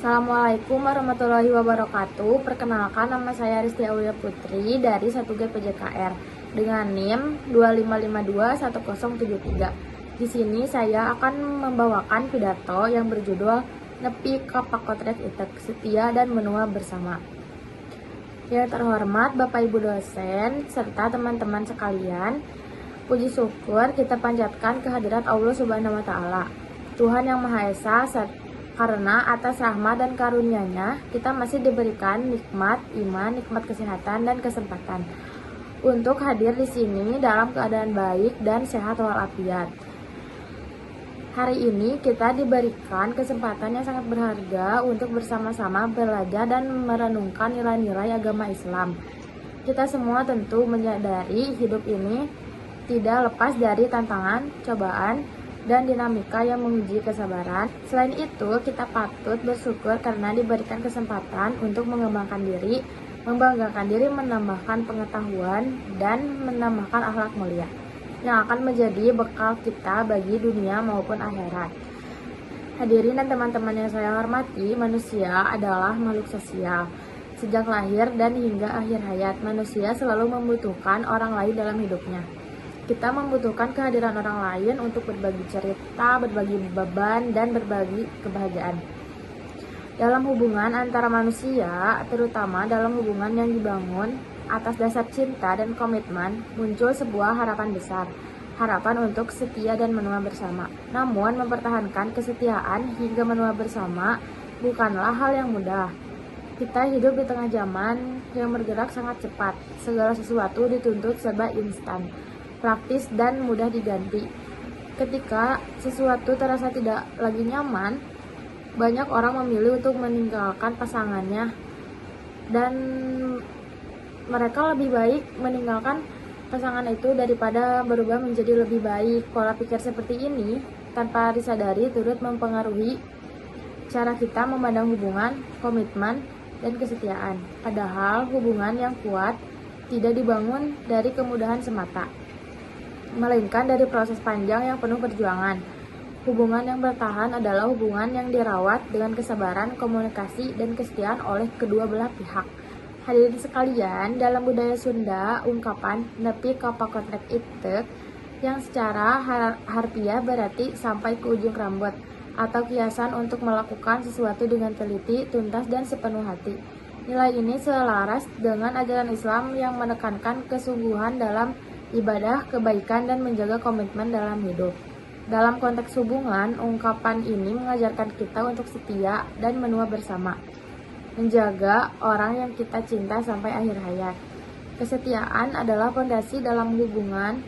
Assalamualaikum warahmatullahi wabarakatuh. Perkenalkan, nama saya Risti Aulia Putri dari 1G PJKR dengan NIM 25521073. Di sini saya akan membawakan pidato yang berjudul Nepi ka Pakotrek Itek Setia dan Menua Bersama. Yang terhormat Bapak Ibu dosen serta teman-teman sekalian, puji syukur kita panjatkan kehadirat Allah Subhanahu wa taala, Tuhan yang Maha Esa, karena atas rahmat dan karunia-Nya kita masih diberikan nikmat iman, nikmat kesehatan dan kesempatan untuk hadir di sini dalam keadaan baik dan sehat walafiat. Hari ini kita diberikan kesempatan yang sangat berharga untuk bersama-sama belajar dan merenungkan nilai-nilai agama Islam. Kita semua tentu menyadari hidup ini tidak lepas dari tantangan, cobaan, dan dinamika yang menguji kesabaran. Selain itu, kita patut bersyukur karena diberikan kesempatan untuk mengembangkan diri, membanggakan diri, menambahkan pengetahuan, dan menambahkan akhlak mulia yang akan menjadi bekal kita bagi dunia maupun akhirat. Hadirin dan teman-teman yang saya hormati, manusia adalah makhluk sosial. Sejak lahir dan hingga akhir hayat, manusia selalu membutuhkan orang lain dalam hidupnya. Kita membutuhkan kehadiran orang lain untuk berbagi cerita, berbagi beban, dan berbagi kebahagiaan. Dalam hubungan antara manusia, terutama dalam hubungan yang dibangun atas dasar cinta dan komitmen, muncul sebuah harapan besar, harapan untuk setia dan menua bersama. Namun, mempertahankan kesetiaan hingga menua bersama bukanlah hal yang mudah. Kita hidup di tengah zaman yang bergerak sangat cepat, segala sesuatu dituntut serba instan, praktis dan mudah diganti. Ketika sesuatu terasa tidak lagi nyaman, banyak orang memilih untuk meninggalkan pasangannya, dan mereka lebih baik meninggalkan pasangan itu daripada berubah menjadi lebih baik. Pola pikir seperti ini tanpa disadari turut mempengaruhi cara kita memandang hubungan, komitmen, dan kesetiaan. Padahal hubungan yang kuat tidak dibangun dari kemudahan semata, melainkan dari proses panjang yang penuh perjuangan. Hubungan yang bertahan adalah hubungan yang dirawat dengan kesabaran, komunikasi, dan kesetiaan oleh kedua belah pihak. Hadirin sekalian, dalam budaya Sunda, ungkapan nepi ka pakotrek itek yang secara harfiah berarti sampai ke ujung rambut, atau kiasan untuk melakukan sesuatu dengan teliti, tuntas, dan sepenuh hati. Nilai ini selaras dengan ajaran Islam yang menekankan kesungguhan dalam ibadah, kebaikan, dan menjaga komitmen dalam hidup. Dalam konteks hubungan, ungkapan ini mengajarkan kita untuk setia dan menua bersama, menjaga orang yang kita cinta sampai akhir hayat. Kesetiaan adalah fondasi dalam hubungan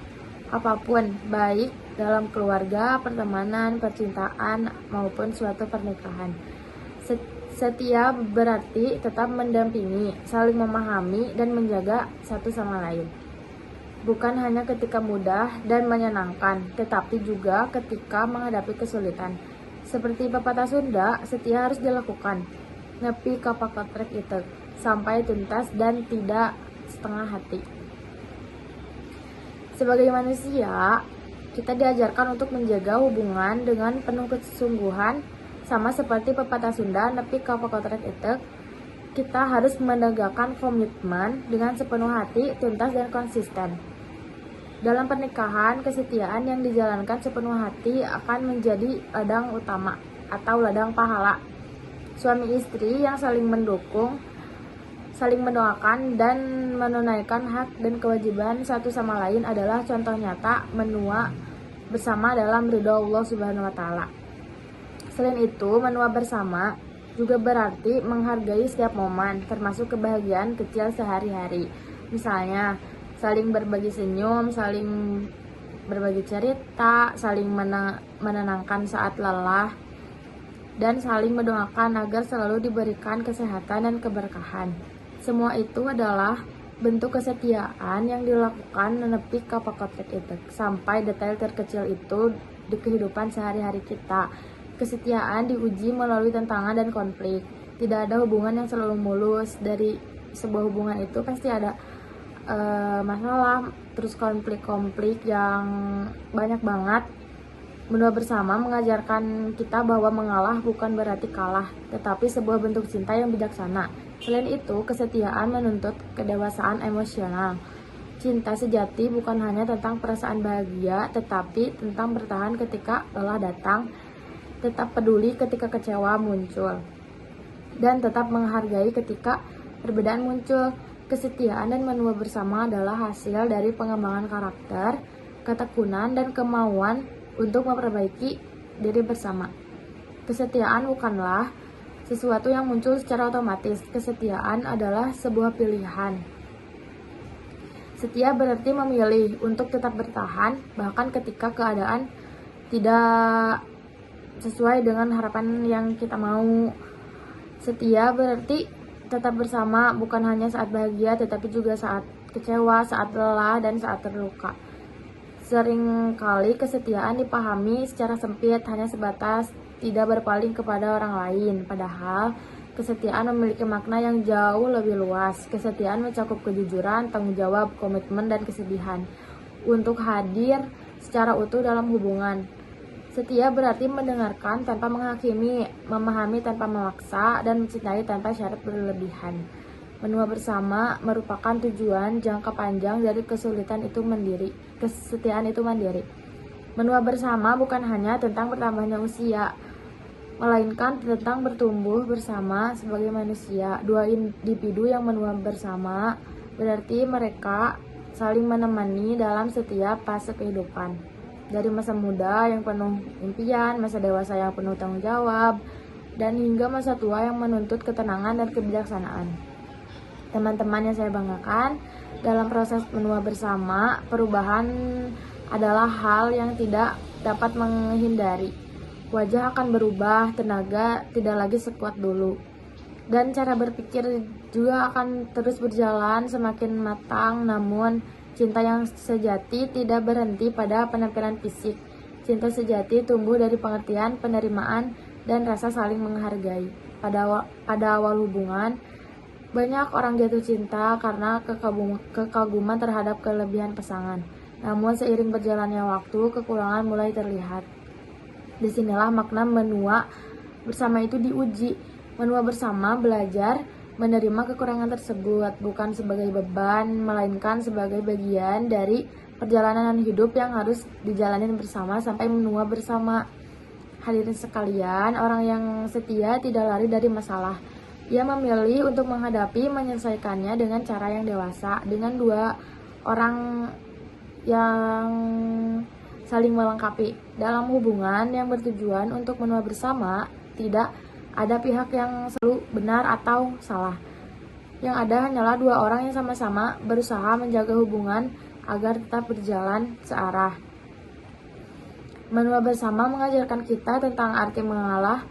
apapun, baik dalam keluarga, pertemanan, percintaan, maupun suatu pernikahan. Setia berarti tetap mendampingi, saling memahami, dan menjaga satu sama lain. Bukan hanya ketika mudah dan menyenangkan, tetapi juga ketika menghadapi kesulitan. Seperti pepatah Sunda, setia harus dilakukan, nepi ka pakotrek itek, sampai tuntas dan tidak setengah hati. Sebagai manusia, kita diajarkan untuk menjaga hubungan dengan penuh kesungguhan. Sama seperti pepatah Sunda, nepi ka pakotrek itek, kita harus menegakkan komitmen dengan sepenuh hati, tuntas, dan konsisten. Dalam pernikahan, kesetiaan yang dijalankan sepenuh hati akan menjadi ladang utama atau ladang pahala. Suami istri yang saling mendukung, saling mendoakan, dan menunaikan hak dan kewajiban satu sama lain adalah contoh nyata menua bersama dalam ridho Allah Subhanahu wa taala. Selain itu, menua bersama juga berarti menghargai setiap momen, termasuk kebahagiaan kecil sehari-hari. Misalnya, saling berbagi senyum, saling berbagi cerita, saling menenangkan saat lelah, dan saling mendoakan agar selalu diberikan kesehatan dan keberkahan. Semua itu adalah bentuk kesetiaan yang dilakukan nepi ka pakotrek itek, sampai detail terkecil itu di kehidupan sehari-hari kita. Kesetiaan diuji melalui tantangan dan konflik. Tidak ada hubungan yang selalu mulus. Dari sebuah hubungan itu pasti ada masalah, terus konflik-konflik yang banyak banget. Menua bersama mengajarkan kita bahwa mengalah bukan berarti kalah, tetapi sebuah bentuk cinta yang bijaksana. Selain itu, kesetiaan menuntut kedewasaan emosional. Cinta sejati bukan hanya tentang perasaan bahagia, tetapi tentang bertahan ketika lelah datang, tetap peduli ketika kecewa muncul, dan tetap menghargai ketika perbedaan muncul. Kesetiaan dan menua bersama adalah hasil dari pengembangan karakter, ketekunan, dan kemauan untuk memperbaiki diri bersama. Kesetiaan bukanlah sesuatu yang muncul secara otomatis. Kesetiaan adalah sebuah pilihan. Setia berarti memilih untuk tetap bertahan, bahkan ketika keadaan tidak sesuai dengan harapan yang kita mau. Setia berarti tetap bersama bukan hanya saat bahagia, tetapi juga saat kecewa, saat lelah, dan saat terluka. Seringkali kesetiaan dipahami secara sempit, hanya sebatas tidak berpaling kepada orang lain. Padahal kesetiaan memiliki makna yang jauh lebih luas. Kesetiaan mencakup kejujuran, tanggung jawab, komitmen, dan kesedihan untuk hadir secara utuh dalam hubungan. Setia berarti mendengarkan tanpa menghakimi, memahami tanpa memaksa, dan mencintai tanpa syarat berlebihan. Menua bersama merupakan tujuan jangka panjang dari kesetiaan itu mandiri. Menua bersama bukan hanya tentang bertambahnya usia, melainkan tentang bertumbuh bersama sebagai manusia. Dua individu yang menua bersama berarti mereka saling menemani dalam setiap fase kehidupan. Dari masa muda yang penuh impian, masa dewasa yang penuh tanggung jawab, dan hingga masa tua yang menuntut ketenangan dan kebijaksanaan. Teman-teman yang saya banggakan, dalam proses menua bersama, perubahan adalah hal yang tidak dapat menghindari. Wajah akan berubah, tenaga tidak lagi sekuat dulu, dan cara berpikir juga akan terus berjalan semakin matang. Namun, cinta yang sejati tidak berhenti pada penampilan fisik. Cinta sejati tumbuh dari pengertian, penerimaan, dan rasa saling menghargai. Pada awal hubungan, banyak orang jatuh cinta karena kekaguman terhadap kelebihan pasangan. Namun seiring berjalannya waktu, kekurangan mulai terlihat. Disinilah makna menua bersama itu diuji. Menua bersama belajar menerima kekurangan tersebut bukan sebagai beban, melainkan sebagai bagian dari perjalanan hidup yang harus dijalani bersama sampai menua bersama. Hadirin sekalian, orang yang setia tidak lari dari masalah. Ia memilih untuk menghadapi, menyelesaikannya dengan cara yang dewasa, dengan dua orang yang saling melengkapi. Dalam hubungan yang bertujuan untuk menua bersama, tidak ada pihak yang selalu benar atau salah. Yang ada hanyalah dua orang yang sama-sama berusaha menjaga hubungan agar tetap berjalan searah. Menua bersama mengajarkan kita tentang arti mengalah.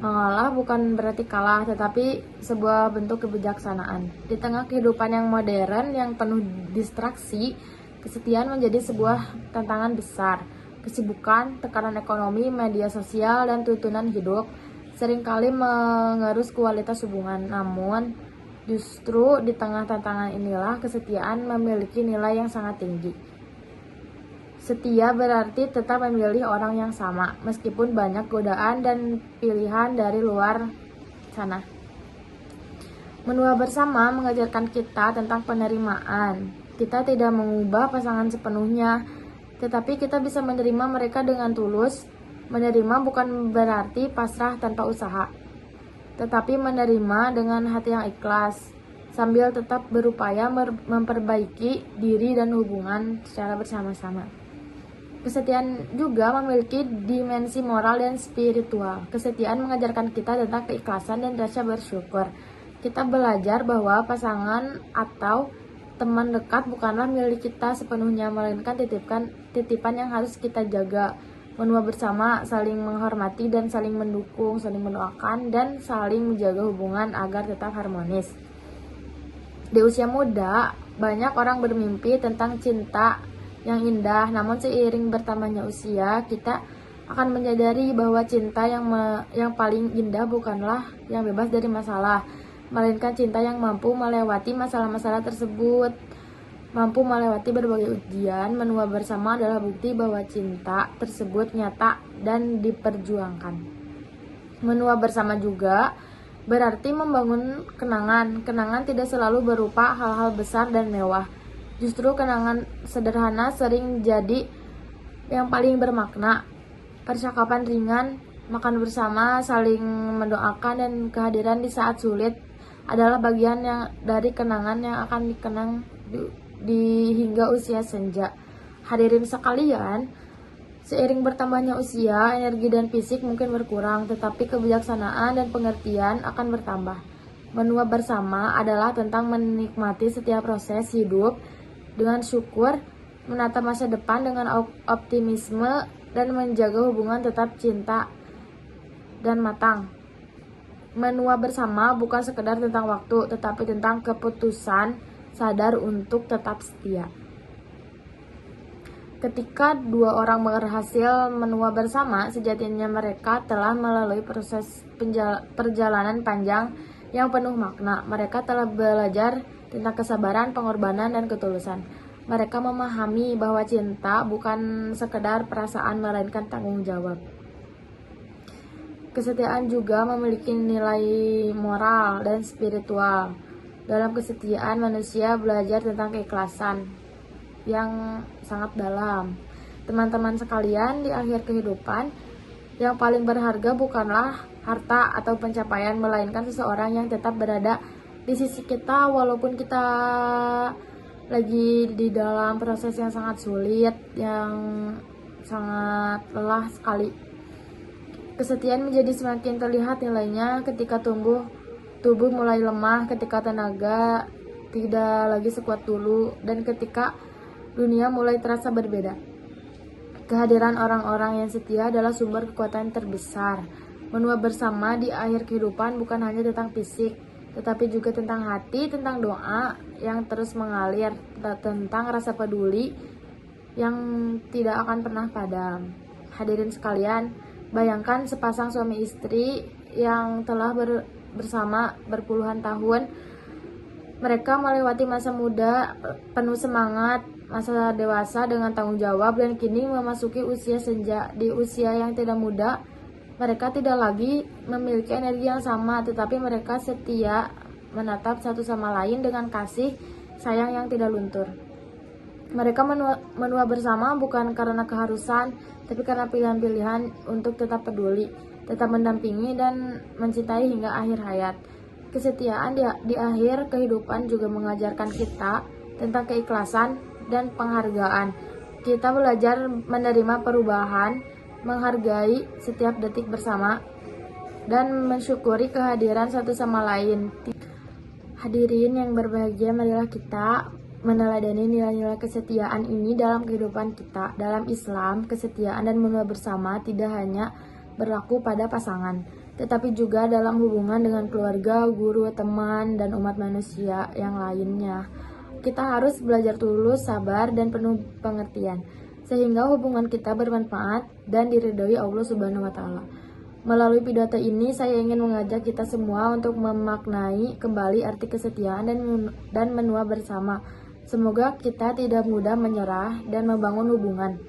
Mengalah bukan berarti kalah, tetapi sebuah bentuk kebijaksanaan. Di tengah kehidupan yang modern yang penuh distraksi, kesetiaan menjadi sebuah tantangan besar. Kesibukan, tekanan ekonomi, media sosial, dan tuntunan hidup seringkali mengerus kualitas hubungan. Namun, justru di tengah tantangan inilah kesetiaan memiliki nilai yang sangat tinggi. Setia berarti tetap memilih orang yang sama, meskipun banyak godaan dan pilihan dari luar sana. Menua bersama mengajarkan kita tentang penerimaan. Kita tidak mengubah pasangan sepenuhnya, tetapi kita bisa menerima mereka dengan tulus. Menerima bukan berarti pasrah tanpa usaha, tetapi menerima dengan hati yang ikhlas, sambil tetap berupaya memperbaiki diri dan hubungan secara bersama-sama. Kesetiaan juga memiliki dimensi moral dan spiritual. Kesetiaan mengajarkan kita tentang keikhlasan dan rasa bersyukur. Kita belajar bahwa pasangan atau teman dekat bukanlah milik kita sepenuhnya, melainkan titipan yang harus kita jaga. Menua bersama saling menghormati dan saling mendukung, saling mendoakan, dan saling menjaga hubungan agar tetap harmonis. Di usia muda, banyak orang bermimpi tentang cinta yang indah, namun seiring bertambahnya usia, kita akan menyadari bahwa cinta yang paling indah bukanlah yang bebas dari masalah, melainkan cinta yang mampu melewati masalah-masalah tersebut. mampu melewati berbagai ujian. Menua bersama adalah bukti bahwa cinta tersebut nyata dan diperjuangkan. Menua bersama juga berarti membangun kenangan. Kenangan tidak selalu berupa hal-hal besar dan mewah. Justru kenangan sederhana sering jadi yang paling bermakna. Percakapan ringan, makan bersama, saling mendoakan, dan kehadiran di saat sulit adalah bagian dari kenangan yang akan dikenang di hingga usia senja. Hadirin sekalian, seiring bertambahnya usia, energi dan fisik mungkin berkurang, tetapi kebijaksanaan dan pengertian akan bertambah. Menua bersama adalah tentang menikmati setiap proses hidup dengan syukur, menata masa depan dengan optimisme, dan menjaga hubungan tetap cinta dan matang. Menua bersama bukan sekedar tentang waktu, tetapi tentang keputusan sadar untuk tetap setia. Ketika dua orang berhasil menua bersama, sejatinya mereka telah melalui proses perjalanan panjang yang penuh makna. Mereka telah belajar tentang kesabaran, pengorbanan, dan ketulusan. Mereka memahami bahwa cinta bukan sekedar perasaan, melainkan tanggung jawab. Kesetiaan juga memiliki nilai moral dan spiritual. Dalam kesetiaan, manusia belajar tentang keikhlasan yang sangat dalam. Teman-teman sekalian, di akhir kehidupan, yang paling berharga bukanlah harta atau pencapaian, melainkan seseorang yang tetap berada di sisi kita walaupun kita lagi di dalam proses yang sangat sulit, yang sangat lelah sekali. Kesetiaan menjadi semakin terlihat nilainya ketika tubuh mulai lemah, ketika tenaga tidak lagi sekuat dulu, dan ketika dunia mulai terasa berbeda. Kehadiran orang-orang yang setia adalah sumber kekuatan terbesar. Menua bersama di akhir kehidupan bukan hanya tentang fisik, tetapi juga tentang hati, tentang doa yang terus mengalir, tentang rasa peduli yang tidak akan pernah padam. Hadirin sekalian, bayangkan sepasang suami istri yang telah bersama berpuluhan tahun. Mereka melewati masa muda penuh semangat, masa dewasa dengan tanggung jawab, dan kini memasuki usia senja. Di usia yang tidak muda, mereka tidak lagi memiliki energi yang sama, tetapi mereka setia menatap satu sama lain dengan kasih sayang yang tidak luntur. Mereka menua bersama bukan karena keharusan, tapi karena pilihan-pilihan untuk tetap peduli, tetap mendampingi, dan mencintai hingga akhir hayat. Kesetiaan di akhir kehidupan juga mengajarkan kita tentang keikhlasan dan penghargaan. Kita belajar menerima perubahan, menghargai setiap detik bersama, dan mensyukuri kehadiran satu sama lain. Hadirin yang berbahagia, marilah kita meneladani nilai-nilai kesetiaan ini dalam kehidupan kita. Dalam Islam, kesetiaan dan menua bersama tidak hanya berlaku pada pasangan, tetapi juga dalam hubungan dengan keluarga, guru, teman, dan umat manusia yang lainnya. Kita harus belajar tulus, sabar, dan penuh pengertian, sehingga hubungan kita bermanfaat dan diridhoi Allah Subhanahu wa Ta'ala. Melalui pidato ini, saya ingin mengajak kita semua untuk memaknai kembali arti kesetiaan dan menua bersama. Semoga kita tidak mudah menyerah dan membangun hubungan.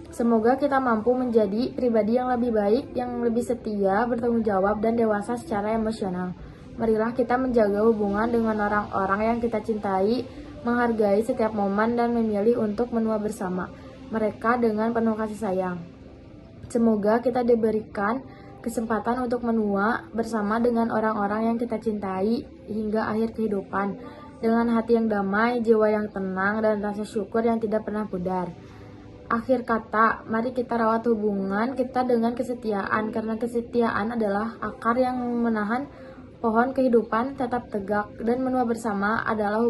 Semoga kita mampu menjadi pribadi yang lebih baik, yang lebih setia, bertanggung jawab, dan dewasa secara emosional. Marilah kita menjaga hubungan dengan orang-orang yang kita cintai, menghargai setiap momen, dan memilih untuk menua bersama mereka dengan penuh kasih sayang. Semoga kita diberikan kesempatan untuk menua bersama dengan orang-orang yang kita cintai hingga akhir kehidupan, dengan hati yang damai, jiwa yang tenang, dan rasa syukur yang tidak pernah pudar. Akhir kata, mari kita rawat hubungan kita dengan kesetiaan, karena kesetiaan adalah akar yang menahan pohon kehidupan tetap tegak, dan menua bersama adalah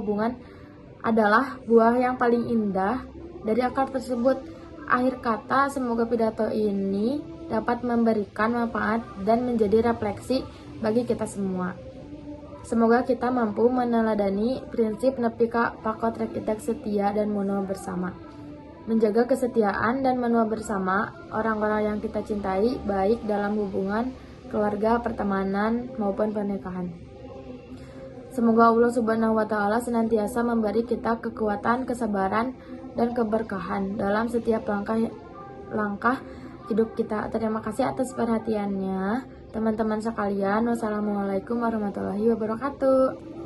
buah yang paling indah dari akar tersebut. Akhir kata, semoga pidato ini dapat memberikan manfaat dan menjadi refleksi bagi kita semua. Semoga kita mampu meneladani prinsip nepi ka pakotrek itek setia dan menua bersama. Menjaga kesetiaan dan menua bersama orang-orang yang kita cintai, baik dalam hubungan keluarga, pertemanan, maupun pernikahan. Semoga Allah Subhanahu wa Ta'ala senantiasa memberi kita kekuatan, kesabaran, dan keberkahan dalam setiap langkah hidup kita. Terima kasih atas perhatiannya, teman-teman sekalian. Wassalamualaikum warahmatullahi wabarakatuh.